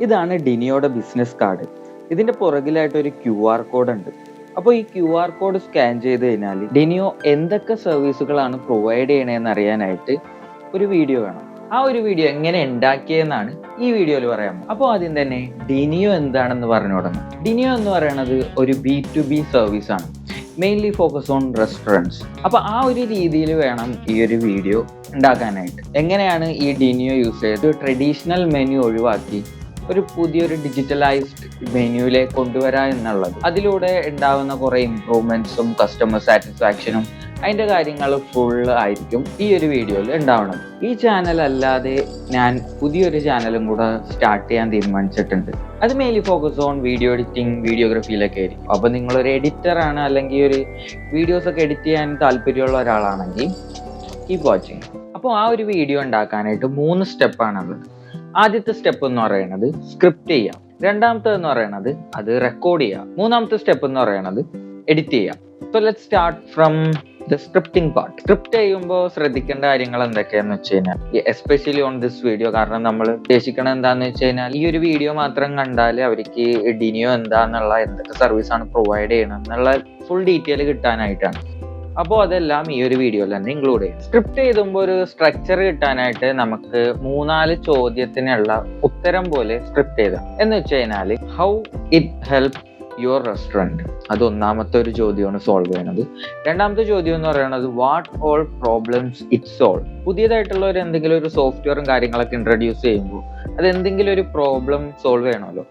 ഇതാണ് ഡിനിയോയുടെ business card. ഇതിന്റെ പുറകിലായിട്ട് ഒരു QR കോഡ് ഉണ്ട്. അപ്പോൾ ഈ QR കോഡ് സ്കാൻ ചെയ്ത് കഴിഞ്ഞാൽ ഡിനിയോ എന്തൊക്കെ സർവീസുകളാണ് പ്രൊവൈഡ് ചെയ്യണതെന്ന് അറിയാനായിട്ട് ഒരു വീഡിയോ വേണം. ആ ഒരു വീഡിയോ എങ്ങനെ ഉണ്ടാക്കിയെന്നാണ് ഈ വീഡിയോയിൽ പറയാം. അപ്പോൾ ആദ്യം തന്നെ ഡിനിയോ എന്താണെന്ന് പറഞ്ഞു തുടങ്ങാം. ഡിനിയോ എന്ന് പറയുന്നത് ഒരു B2B സർവീസ് ആണ്, മെയിൻലി ഫോക്കസ് ഓൺ റെസ്റ്റോറൻറ്റ്സ്. അപ്പോൾ ആ ഒരു രീതിയിൽ വേണം ഈ ഒരു വീഡിയോ ഉണ്ടാക്കാനായിട്ട്. എങ്ങനെയാണ് ഈ ഡിനിയോ യൂസ് ചെയ്ത് ട്രഡീഷണൽ മെനു ഒഴിവാക്കി ഒരു പുതിയൊരു ഡിജിറ്റലൈസ്ഡ് മെനുവിലേക്ക് കൊണ്ടുവരാ എന്നുള്ളത്. അതിലൂടെ ഉണ്ടാകുന്ന കുറേ ഇംപ്രൂവ്മെന്റ്സും കസ്റ്റമർ സാറ്റിസ്ഫാക്ഷനും അതിൻ്റെ കാര്യങ്ങൾ ഫുള്ള് ആയിരിക്കും ഈ ഒരു വീഡിയോയിൽ ഉണ്ടാവണം. ഈ ചാനൽ അല്ലാതെ ഞാൻ പുതിയൊരു ചാനലും കൂടെ സ്റ്റാർട്ട് ചെയ്യാൻ തീരുമാനിച്ചിട്ടുണ്ട്. അത് mainly focus on video editing, വീഡിയോഗ്രാഫിയിലൊക്കെ ആയിരിക്കും. അപ്പോൾ നിങ്ങളൊരു എഡിറ്ററാണ് അല്ലെങ്കിൽ ഒരു വീഡിയോസ് ഒക്കെ എഡിറ്റ് ചെയ്യാൻ താല്പര്യമുള്ള ഒരാളാണെങ്കിൽ കീപ് വാച്ചിങ്. അപ്പോൾ ആ ഒരു വീഡിയോ ഉണ്ടാക്കാനായിട്ട് 3 സ്റ്റെപ്പാണുള്ളത്. ആദ്യത്തെ സ്റ്റെപ്പ് എന്ന് പറയുന്നത് സ്ക്രിപ്റ്റ് ചെയ്യാം. രണ്ടാമത്തേന്ന് പറയുന്നത് അത് റെക്കോർഡ് ചെയ്യാം. മൂന്നാമത്തെ സ്റ്റെപ്പ് എന്ന് പറയുന്നത് എഡിറ്റ് ചെയ്യാം. So let's start from the scripting part. Script ചെയ്യുമ്പോൾ ശ്രദ്ധിക്കേണ്ട കാര്യങ്ങൾ എന്തൊക്കെയാന്ന് വെച്ച് കഴിഞ്ഞാൽ, എസ്പെഷ്യലി ഓൺ ദിസ് വീഡിയോ, കാരണം നമ്മൾ ഉദ്ദേശിക്കണത് എന്താന്ന് വെച്ച് കഴിഞ്ഞാൽ ഈ ഒരു വീഡിയോ മാത്രം കണ്ടാൽ അവർക്ക് ഡിനിയോ എന്താന്നുള്ള, എന്തൊക്കെ സർവീസാണ് പ്രൊവൈഡ് ചെയ്യണം എന്നുള്ള ഫുൾ ഡീറ്റെയിൽ കിട്ടാനായിട്ടാണ്. അപ്പോൾ അതെല്ലാം ഈ ഒരു വീഡിയോയിൽ തന്നെ ഇൻക്ലൂഡ് ചെയ്യും. സ്ക്രിപ്റ്റ് ചെയ്തുമ്പോൾ ഒരു സ്ട്രക്ചർ കിട്ടാനായിട്ട് നമുക്ക് 3-4 ചോദ്യത്തിനുള്ള ഉത്തരം പോലെ സ്ക്രിപ്റ്റ് ചെയ്താൽ എന്ന് വെച്ച് കഴിഞ്ഞാൽ, how it help your restaurant, അത് ഒന്നാമത്തെ ഒരു ചോദ്യമാണ് സോൾവ് ചെയ്യുന്നത്. രണ്ടാമത്തെ ചോദ്യം എന്ന് പറയുന്നത് what all problems it solve. പുതിയതായിട്ടുള്ള ഒരു എന്തെങ്കിലും ഒരു സോഫ്റ്റ്വെയറും കാര്യങ്ങളൊക്കെ ഇൻട്രൊഡ്യൂസ് ചെയ്യുമ്പോൾ അത് എന്തെങ്കിലും ഒരു പ്രോബ്ലം സോൾവ് ചെയ്യണമല്ലോ,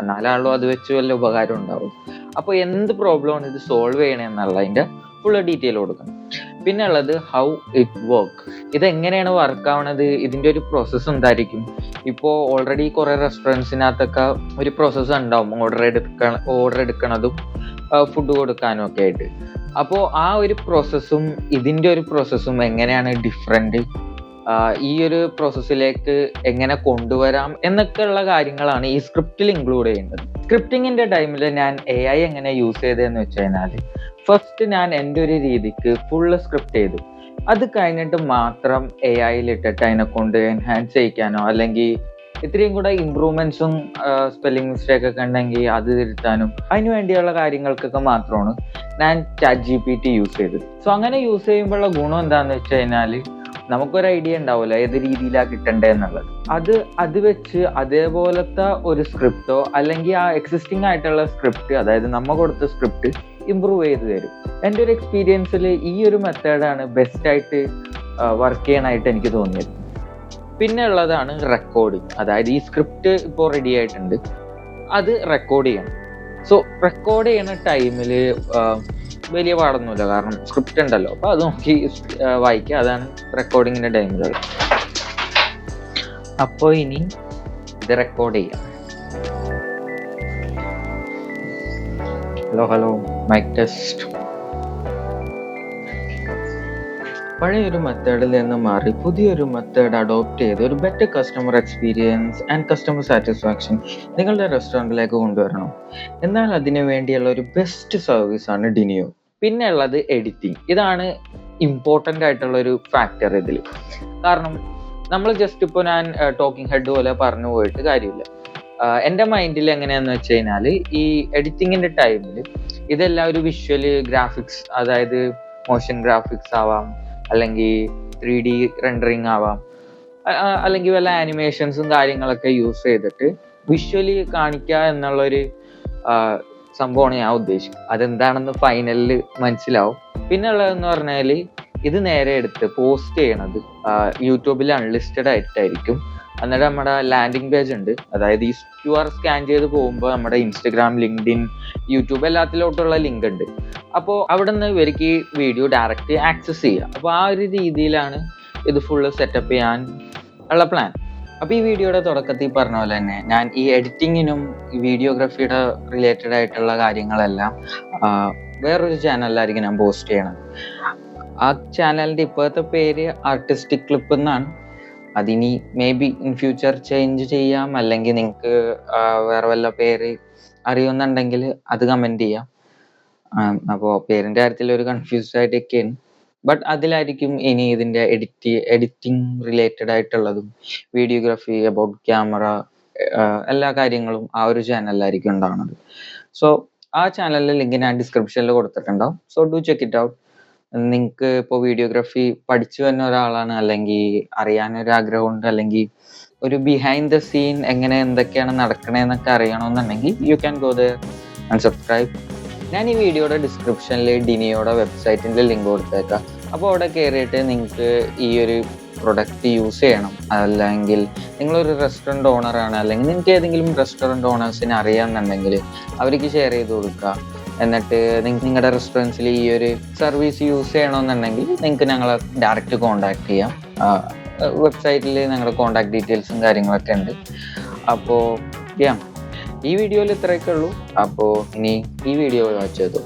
എന്നാലാണല്ലോ അത് വെച്ച് വല്ല ഉപകാരം ഉണ്ടാവും. അപ്പോൾ എന്ത് പ്രോബ്ലമാണ് ഇത് സോൾവ് ചെയ്യണമെന്നുള്ളതിൻ്റെ ഫുൾ ഡീറ്റെയിൽ കൊടുക്കണം. പിന്നെ ഉള്ളത് ഹൗ ഇറ്റ് വർക്ക്, ഇതെങ്ങനെയാണ് വർക്ക് ആവണത്, ഇതിൻ്റെ ഒരു പ്രോസസ്സ് എന്തായിരിക്കും. ഇപ്പോൾ ഓൾറെഡി കുറേ റെസ്റ്റോറൻറ്റ്സിനകത്തൊക്കെ ഒരു പ്രോസസ്സ് ഉണ്ടാവും, ഓർഡർ എടുക്കണതും ഫുഡ് കൊടുക്കാനും ഒക്കെ ആയിട്ട്. അപ്പോൾ ആ ഒരു പ്രോസസ്സും ഇതിൻ്റെ ഒരു പ്രോസസ്സും എങ്ങനെയാണ് ഡിഫറെൻറ്റ്, ഈ ഒരു പ്രോസസ്സിലേക്ക് എങ്ങനെ കൊണ്ടുവരാം എന്നൊക്കെയുള്ള കാര്യങ്ങളാണ് ഈ സ്ക്രിപ്റ്റിൽ ഇൻക്ലൂഡ് ചെയ്യേണ്ടത്. സ്ക്രിപ്റ്റിങ്ങിൻ്റെ ടൈമിൽ ഞാൻ AI എങ്ങനെ യൂസ് ചെയ്തതെന്ന് വെച്ച് കഴിഞ്ഞാൽ, ഫസ്റ്റ് ഞാൻ എൻ്റെ ഒരു രീതിക്ക് ഫുള്ള് സ്ക്രിപ്റ്റ് ചെയ്തു. അത് കഴിഞ്ഞിട്ട് മാത്രം AI-യിൽ ഇട്ടിട്ട് അതിനെ കൊണ്ട് എൻഹാൻസ് ചെയ്യിക്കാനോ അല്ലെങ്കിൽ ഇത്രയും കൂടെ ഇമ്പ്രൂവ്മെന്റ്സും സ്പെല്ലിംഗ് മിസ്റ്റേക്ക് ഒക്കെ ഉണ്ടെങ്കിൽ അത് തിരുത്താനും അതിന് വേണ്ടിയുള്ള കാര്യങ്ങൾക്കൊക്കെ മാത്രമാണ് ഞാൻ ChatGPT യൂസ് ചെയ്തത്. സോ അങ്ങനെ യൂസ് ചെയ്യുമ്പോഴുള്ള ഗുണം എന്താണെന്ന് വെച്ച് കഴിഞ്ഞാൽ, നമുക്കൊരു ഐഡിയ ഉണ്ടാവില്ല ഏത് രീതിയിലാണ് കിട്ടണ്ടേ എന്നുള്ളത്. അത് വെച്ച് അതേപോലത്തെ ഒരു സ്ക്രിപ്റ്റോ അല്ലെങ്കിൽ ആ എക്സിസ്റ്റിംഗ് ആയിട്ടുള്ള സ്ക്രിപ്റ്റ്, അതായത് നമ്മ കൊടുത്ത സ്ക്രിപ്റ്റ് ഇമ്പ്രൂവ് ചെയ്ത് തരും. എൻ്റെ ഒരു എക്സ്പീരിയൻസിൽ ഈ ഒരു മെത്തേഡാണ് ബെസ്റ്റായിട്ട് വർക്ക് ചെയ്യാനായിട്ട് എനിക്ക് തോന്നിയത്. പിന്നെ ഉള്ളതാണ് റെക്കോർഡിങ്, അതായത് ഈ സ്ക്രിപ്റ്റ് ഇപ്പോൾ റെഡി ആയിട്ടുണ്ട്, അത് റെക്കോർഡ് ചെയ്യണം. സോ റെക്കോർഡ് ചെയ്യുന്ന ടൈമിൽ വലിയ പാടൊന്നുമില്ല, കാരണം സ്ക്രിപ്റ്റ് ഉണ്ടല്ലോ, അപ്പോൾ അത് നോക്കി വായിക്കുക. അതാണ് റെക്കോർഡിങ്ങിൻ്റെ ടൈമിലുള്ളത്. അപ്പോൾ ഇനി ഇത് റെക്കോർഡ് ചെയ്യാം. Hello mic test. പഴയൊരു മെത്തേഡിൽ നിന്ന് മാറി പുതിയൊരു മെത്തേഡ് അഡോപ്റ്റ് ചെയ്ത് ഒരു better customer experience and customer satisfaction നിങ്ങളുടെ റെസ്റ്റോറൻറ്റിലേക്ക് കൊണ്ടുവരണം. എന്നാൽ അതിനു വേണ്ടിയുള്ള ഒരു ബെസ്റ്റ് സർവീസാണ് ഡിനിയോ. പിന്നെ ഉള്ളത് എഡിറ്റിംഗ്. ഇതാണ് ഇമ്പോർട്ടൻ്റ് ആയിട്ടുള്ള ഒരു ഫാക്ടർ ഇതിൽ. കാരണം നമ്മൾ ജസ്റ്റ് ഇപ്പോൾ ഞാൻ ടോക്കിംഗ് ഹെഡ് പോലെ പറഞ്ഞു പോയിട്ട് കാര്യമില്ല. എൻ്റെ മൈൻഡിൽ എങ്ങനെയാണെന്ന് വെച്ച് കഴിഞ്ഞാൽ, ഈ എഡിറ്റിങ്ങിൻ്റെ ടൈമിൽ ഇതെല്ലാം ഒരു വിഷ്വൽ ഗ്രാഫിക്സ്, അതായത് മോഷൻ ഗ്രാഫിക്സ് ആവാം, അല്ലെങ്കിൽ 3D റെൻഡറിങ് ആവാം, അല്ലെങ്കിൽ വല്ല ആനിമേഷൻസും കാര്യങ്ങളൊക്കെ യൂസ് ചെയ്തിട്ട് വിഷ്വലി കാണിക്കുക എന്നുള്ളൊരു സംഭവമാണ് ഞാൻ ഉദ്ദേശിക്കുന്നത്. അതെന്താണെന്ന് ഫൈനലിൽ മനസ്സിലാവും. പിന്നെ ഉള്ളതെന്ന് പറഞ്ഞാൽ, ഇത് നേരെ എടുത്ത് പോസ്റ്റ് ചെയ്യണത് യൂട്യൂബിൽ അൺലിസ്റ്റഡ് ആയിട്ടായിരിക്കും. എന്നിട്ട് നമ്മുടെ ലാൻഡിങ് പേജ് ഉണ്ട്, അതായത് ഈ QR സ്കാൻ ചെയ്ത് പോകുമ്പോൾ നമ്മുടെ ഇൻസ്റ്റഗ്രാം, ലിങ്ക്ഡിൻ, യൂട്യൂബ് എല്ലാത്തിലോട്ടുള്ള ലിങ്ക് ഉണ്ട്. അപ്പോൾ അവിടെ നിന്ന് ഇവർക്ക് ഈ വീഡിയോ ഡയറക്റ്റ് ആക്സസ് ചെയ്യുക. അപ്പോൾ ആ ഒരു രീതിയിലാണ് ഇത് ഫുള്ള് സെറ്റപ്പ് ചെയ്യാൻ ഉള്ള പ്ലാൻ. അപ്പോൾ ഈ വീഡിയോയുടെ തുടക്കത്തിൽ പറഞ്ഞ പോലെ തന്നെ ഞാൻ ഈ എഡിറ്റിങ്ങിനും വീഡിയോഗ്രാഫിയുടെ റിലേറ്റഡ് ആയിട്ടുള്ള കാര്യങ്ങളെല്ലാം വേറൊരു ചാനലിലായിരിക്കും ഞാൻ പോസ്റ്റ് ചെയ്യണം. ആ ചാനലിൻ്റെ ഇപ്പോഴത്തെ പേര് ആർട്ടിസ്റ്റിക് ക്ലിപ്പ് എന്നാണ്. അതിനി may be in future change ചെയ്യാം, അല്ലെങ്കിൽ നിങ്ങൾക്ക് വേറെ വല്ല പേര് അറിയുന്നുണ്ടെങ്കിൽ അത് കമൻറ്റ് ചെയ്യാം. അപ്പോൾ പേരിൻ്റെ കാര്യത്തിൽ ഒരു കൺഫ്യൂസ്ഡ് ആയിട്ടൊക്കെയാണ്. ബട്ട് അതിലായിരിക്കും ഇനി ഇതിൻ്റെ എഡിറ്റിംഗ് റിലേറ്റഡ് ആയിട്ടുള്ളതും വീഡിയോഗ്രാഫി, അബൌട്ട് ക്യാമറ, എല്ലാ കാര്യങ്ങളും ആ ഒരു ചാനലിലായിരിക്കും ഉണ്ടാവുന്നത്. സോ ആ ചാനലിലെ ലിങ്ക് ഞാൻ ഡിസ്ക്രിപ്ഷനിൽ കൊടുത്തിട്ടുണ്ടാവും. So do check it out. നിങ്ങൾക്ക് ഇപ്പോൾ വീഡിയോഗ്രാഫി പഠിച്ചു വരുന്ന ഒരാളാണ്, അല്ലെങ്കിൽ അറിയാനൊരു ആഗ്രഹമുണ്ട്, അല്ലെങ്കിൽ ഒരു ബിഹൈൻഡ് ദ സീൻ എങ്ങനെ എന്തൊക്കെയാണ് നടക്കണേന്നൊക്കെ അറിയണമെന്നുണ്ടെങ്കിൽ you can go there and subscribe. ഞാൻ ഈ വീഡിയോയുടെ ഡിസ്ക്രിപ്ഷനിൽ ഡിനിയോയുടെ വെബ്സൈറ്റിൻ്റെ ലിങ്ക് കൊടുത്തേക്കാം. അപ്പോൾ അവിടെ കയറിയിട്ട് നിങ്ങൾക്ക് ഈ ഒരു പ്രൊഡക്റ്റ് യൂസ് ചെയ്യണം, അല്ലെങ്കിൽ നിങ്ങളൊരു റെസ്റ്റോറൻറ്റ് ഓണറാണ്, അല്ലെങ്കിൽ നിങ്ങൾക്ക് ഏതെങ്കിലും റെസ്റ്റോറൻറ്റ് ഓണേഴ്സിനെ അറിയാമെന്നുണ്ടെങ്കിൽ അവർക്ക് ഷെയർ ചെയ്ത് കൊടുക്കുക. എന്നിട്ട് നിങ്ങളുടെ റെസ്റ്റോറൻറ്റ്സിൽ ഈ ഒരു സർവീസ് യൂസ് ചെയ്യണമെന്നുണ്ടെങ്കിൽ നിങ്ങൾക്ക് ഞങ്ങളെ ഡയറക്റ്റ് കോൺടാക്ട് ചെയ്യാം. വെബ്സൈറ്റിൽ ഞങ്ങളുടെ കോൺടാക്ട് ഡീറ്റെയിൽസും കാര്യങ്ങളൊക്കെ ഉണ്ട്. അപ്പോൾ ഈ വീഡിയോയിൽ ഇത്രയൊക്കെ ഉള്ളൂ. അപ്പോൾ ഇനി ഈ വീഡിയോ വാച്ച് ചെയ്തു.